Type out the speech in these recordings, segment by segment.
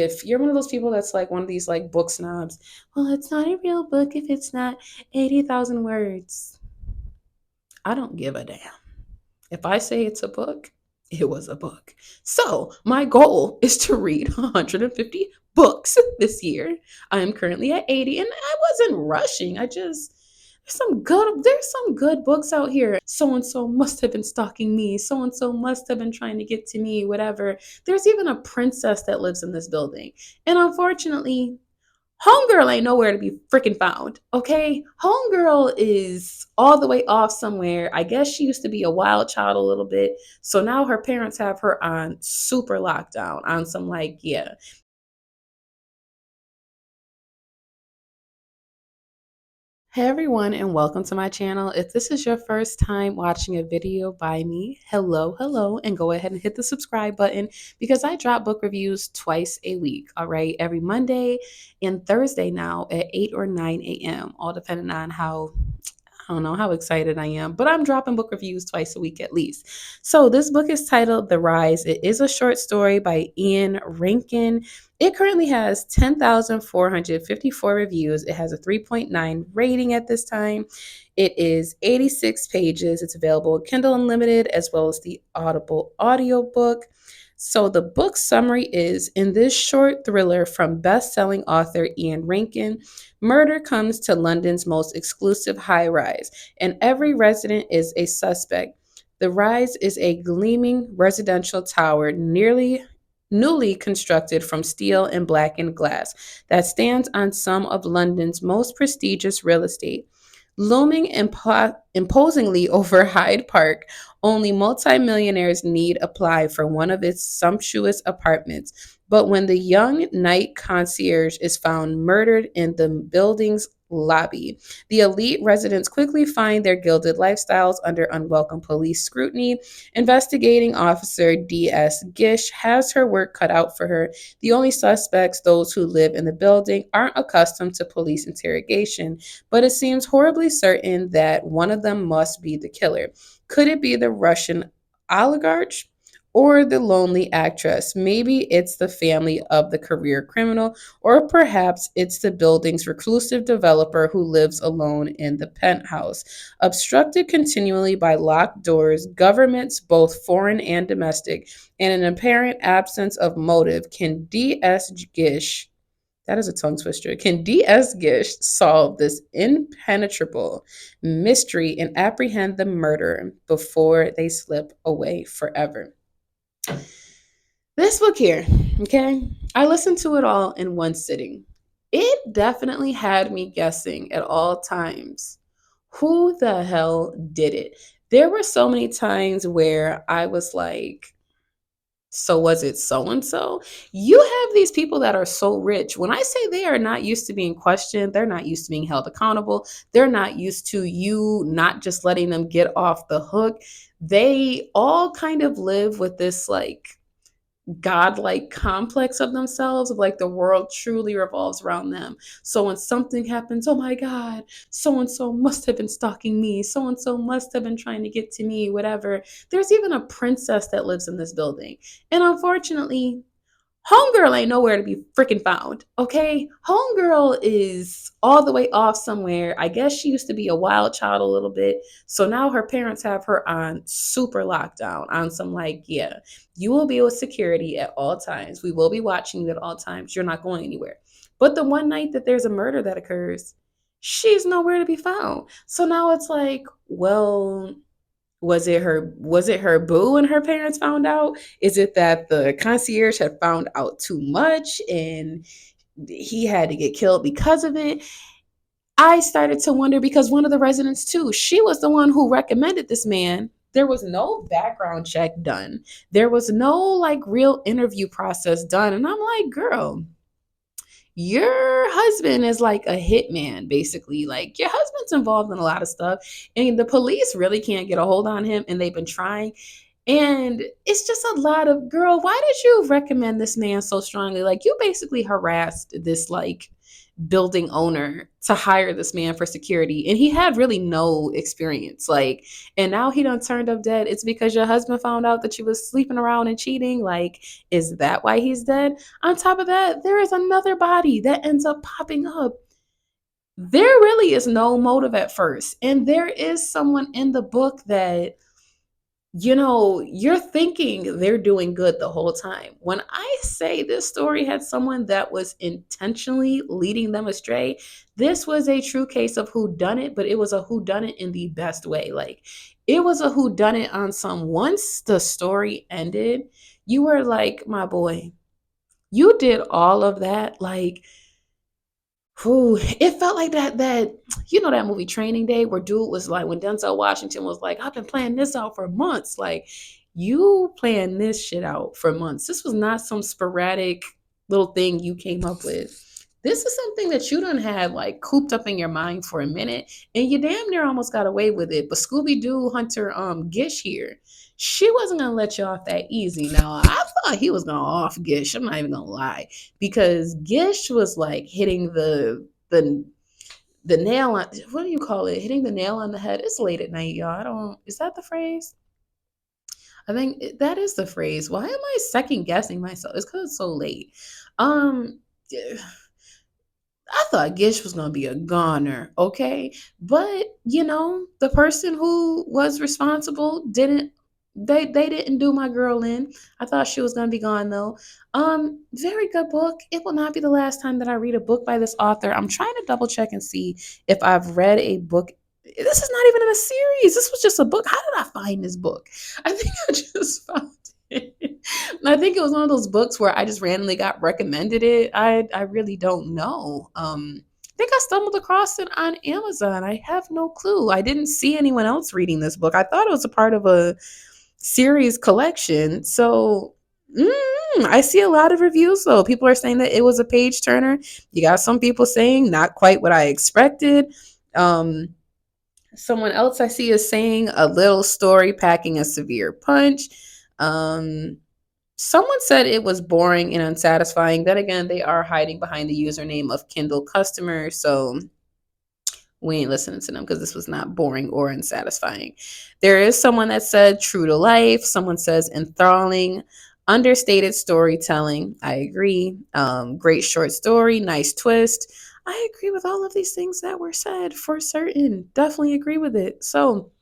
If you're one of those people that's like one of these like book snobs, well, it's not a real book if it's not 80,000 words. I don't give a damn. If I say it's a book, it was a book. So, my goal is to read 150 books this year. I am currently at 80 and I wasn't rushing. There's some good books out here. So and so must have been stalking me. So and so must have been trying to get to me, whatever. There's even a princess that lives in this building. And unfortunately, Homegirl ain't nowhere to be freaking found. Okay? Homegirl is all the way off somewhere. I guess she used to be a wild child a little bit. So now her parents have her on super lockdown on some like, yeah. Hey everyone, and welcome to my channel. If this is your first time watching a video by me, hello, and go ahead and hit the subscribe button because I drop book reviews twice a week, all right? Every Monday and Thursday now at 8 or 9 a.m., all depending on I don't know how excited I am, but I'm dropping book reviews twice a week at least. So this book is titled The Rise. It is a short story by Ian Rankin. It currently has 10,454 reviews. It has a 3.9 rating at this time. It is 86 pages. It's available at Kindle Unlimited as well as the Audible audiobook. So the book summary is in this short thriller from best-selling author Ian Rankin, murder comes to London's most exclusive high rise, and every resident is a suspect. The rise is a gleaming residential tower nearly newly constructed from steel and blackened glass that stands on some of London's most prestigious real estate. Looming imposingly over Hyde Park, only multimillionaires need apply for one of its sumptuous apartments. But when the young night concierge is found murdered in the building's lobby, the elite residents quickly find their gilded lifestyles under unwelcome police scrutiny. Investigating officer D.S. Gish has her work cut out for her. The only suspects, those who live in the building, aren't accustomed to police interrogation, but it seems horribly certain that one of them must be the killer. Could it be the Russian oligarch or the lonely actress? Maybe it's the family of the career criminal, or perhaps it's the building's reclusive developer who lives alone in the penthouse. Obstructed continually by locked doors, governments, both foreign and domestic, and an apparent absence of motive, can D.S. Gish that is a tongue twister. Can D.S. Gish solve this impenetrable mystery and apprehend the murderer before they slip away forever? This book here, okay, I listened to it all in one sitting. It definitely had me guessing at all times who the hell did it. There were so many times where I was like, so was it so and so? You have these people that are so rich. When I say they are not used to being questioned, they're not used to being held accountable. They're not used to you not just letting them get off the hook. They all kind of live with this like godlike complex of themselves, of like the world truly revolves around them. So when something happens, oh my god, so and so must have been stalking me, so and so must have been trying to get to me, whatever. There's even a princess that lives in this building, and unfortunately, Homegirl ain't nowhere to be freaking found. Okay? Homegirl is all the way off somewhere. I guess she used to be a wild child a little bit. So now her parents have her on super lockdown, on some like, yeah, you will be with security at all times. We will be watching you at all times. You're not going anywhere. But the one night that there's a murder that occurs, she's nowhere to be found. So now it's like, well, was it her boo and her parents found out? Is it that the concierge had found out too much and he had to get killed because of it? I started to wonder because one of the residents too, she was the one who recommended this man. There was no background check done. There was no like real interview process done. And I'm like, girl, your husband is like a hitman, basically. Like, your husband's involved in a lot of stuff, and the police really can't get a hold on him, and they've been trying. And it's just a lot of, girl, why did you recommend this man so strongly? Like, you basically harassed building owner to hire this man for security, and he had really no experience. Like, and now he done turned up dead. It's because your husband found out that you was sleeping around and cheating. Like, is that why he's dead? On top of that, there is another body that ends up popping up. There really is no motive at first, and there is someone in the book that, you're thinking they're doing good the whole time. When I say this story had someone that was intentionally leading them astray, this was a true case of who done it, but it was a who done it in the best way. Like, it was a who done it on some. Once the story ended, you were like, my boy, you did all of that. Like, whew, it felt like that that movie Training Day, where dude was like, when Denzel Washington was like, I've been playing this out for months. Like, you playing this shit out for months. This was not some sporadic little thing you came up with. This is something that you done had like cooped up in your mind for a minute, and you damn near almost got away with it. But Scooby Doo Hunter Gish here, she wasn't gonna let you off that easy. Now I thought he was gonna off Gish. I'm not even gonna lie, because Gish was like hitting the nail on, what do you call it? Hitting the nail on the head. It's late at night, y'all. I don't, is that the phrase? I think that is the phrase. Why am I second guessing myself? It's because it's so late. Um, I thought Gish was gonna be a goner, okay? But the person who was responsible didn't, they didn't do my girl in. I thought she was gonna be gone though. Very good book. It will not be the last time that I read a book by this author. I'm trying to double check and see if I've read a book. This is not even in a series. This was just a book. How did I find this book? I think I just found it. I think it was one of those books where I just randomly got recommended it. I really don't know. I think I stumbled across it on Amazon. I have no clue. I didn't see anyone else reading this book. I thought it was a part of a series collection. So I see a lot of reviews though. People are saying that it was a page turner. You got some people saying not quite what I expected. Someone else I see is saying a little story packing a severe punch. Um, Someone said it was boring and unsatisfying. Then again, they are hiding behind the username of Kindle customer. So we ain't listening to them because this was not boring or unsatisfying. There is someone that said true to life. Someone says enthralling, understated storytelling. I agree. Great short story, nice twist. I agree with all of these things that were said for certain. Definitely agree with it. So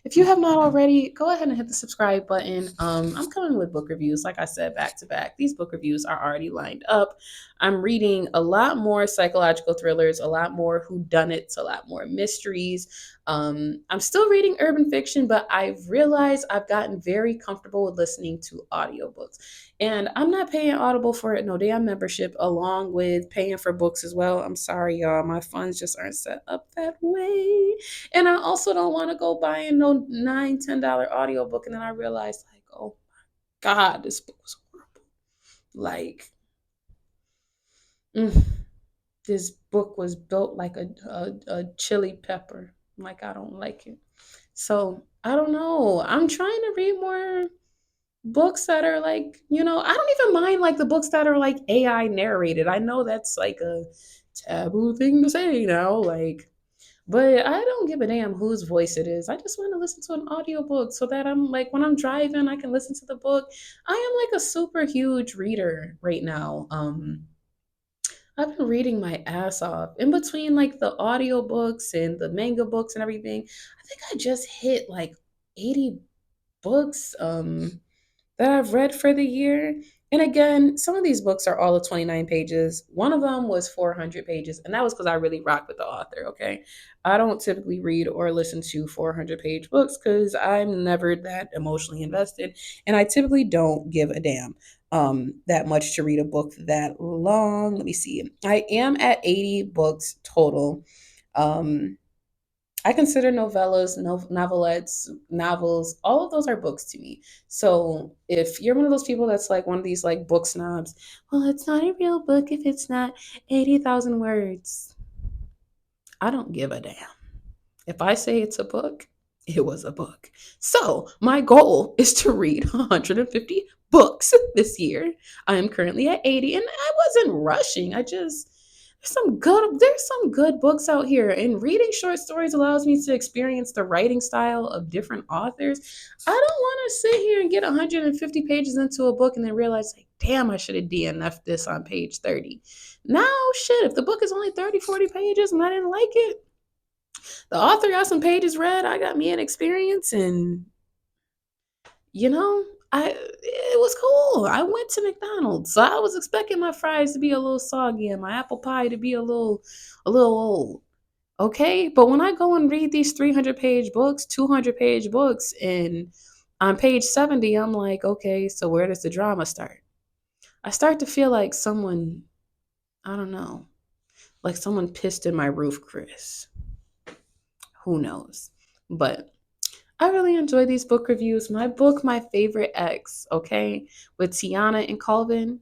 if you have not already, go ahead and hit the subscribe button. I'm coming with book reviews, like I said, back to back. These book reviews are already lined up. I'm reading a lot more psychological thrillers, a lot more whodunits, a lot more mysteries. I'm still reading urban fiction, but I've realized I've gotten very comfortable with listening to audiobooks. And I'm not paying Audible for it, no damn membership, along with paying for books as well. I'm sorry, y'all. My funds just aren't set up that way. And I also don't want to go buying no $9, $10 audiobook. And then I realized, like, oh my God, this book was horrible. Like, mm, this book was built like a chili pepper. Like, I don't like it. So I don't know. I'm trying to read more books that are like, I don't even mind like the books that are like AI narrated. I know that's like a taboo thing to say now, like, but I don't give a damn whose voice it is. I just want to listen to an audiobook so that I'm like, when I'm driving, I can listen to the book. I am like a super huge reader right now. I've been reading my ass off in between like the audiobooks and the manga books and everything. I think I just hit like 80 books that I've read for the year. And again, some of these books are all of 29 pages. One of them was 400 pages, and that was because I really rock with the author, okay? I don't typically read or listen to 400-page books because I'm never that emotionally invested, and I typically don't give a damn that much to read a book that long. Let me see. I am at 80 books total. Um, I consider novellas, novelettes, novels, all of those are books to me. So if you're one of those people that's like one of these like book snobs, well, it's not a real book if it's not 80,000 words. I don't give a damn. If I say it's a book, it was a book. So my goal is to read 150 books this year. I am currently at 80, and I wasn't rushing. I just There's some good books out here, and reading short stories allows me to experience the writing style of different authors. I don't want to sit here and get 150 pages into a book and then realize, like, damn, I should have DNF'd this on page 30. Now, shit, if the book is only 30, 40 pages and I didn't like it, the author got some pages read, I got me an experience, and you know, it was cool. I went to McDonald's, so I was expecting my fries to be a little soggy and my apple pie to be a little old. Okay, but when I go and read these 300-page books, 200-page books, and on page 70, I'm like, okay, so where does the drama start? I start to feel like someone, I don't know, like someone pissed in my roof, Chris. Who knows? But I really enjoy these book reviews. My book, My Favorite Ex, okay, with Tiana and Colvin.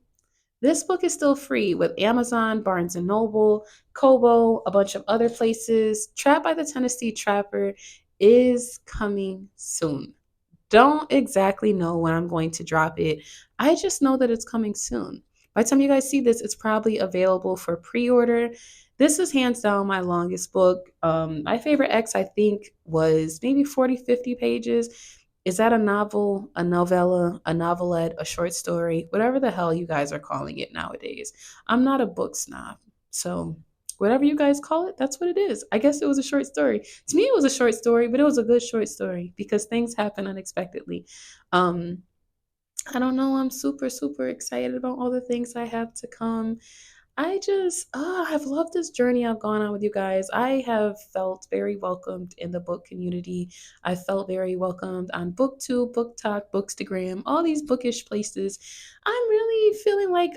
This book is still free with Amazon, Barnes and Noble, Kobo, a bunch of other places. Trapped by the Tennessee Trapper is coming soon. Don't exactly know when I'm going to drop it. I just know that it's coming soon. By the time you guys see this, it's probably available for pre-order. This is hands down my longest book. My favorite X, I think, was maybe 40, 50 pages. Is that a novel, a novella, a novelette, a short story, whatever the hell you guys are calling it nowadays? I'm not a book snob. So whatever you guys call it, that's what it is. I guess it was a short story. To me, it was a short story, but it was a good short story because things happen unexpectedly. Um, I don't know. I'm super, super excited about all the things I have to come. I've loved this journey I've gone on with you guys. I have felt very welcomed in the book community. I felt very welcomed on BookTube, Book Talk, Bookstagram, all these bookish places. I'm really feeling like,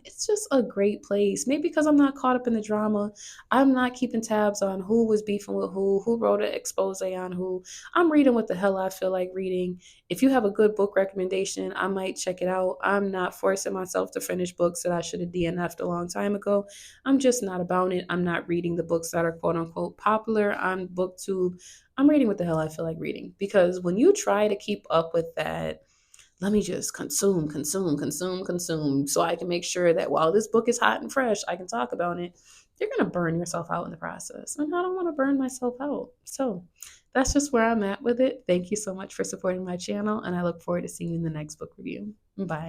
it's just a great place. Maybe because I'm not caught up in the drama. I'm not keeping tabs on who was beefing with who wrote an expose on who. I'm reading what the hell I feel like reading. If you have a good book recommendation, I might check it out. I'm not forcing myself to finish books that I should have DNF'd a long time ago. I'm just not about it. I'm not reading the books that are quote unquote popular on BookTube. I'm reading what the hell I feel like reading. Because when you try to keep up with that, let me just consume, consume, consume, consume, so I can make sure that while this book is hot and fresh, I can talk about it. You're going to burn yourself out in the process. And I don't want to burn myself out. So that's just where I'm at with it. Thank you so much for supporting my channel. And I look forward to seeing you in the next book review. Bye.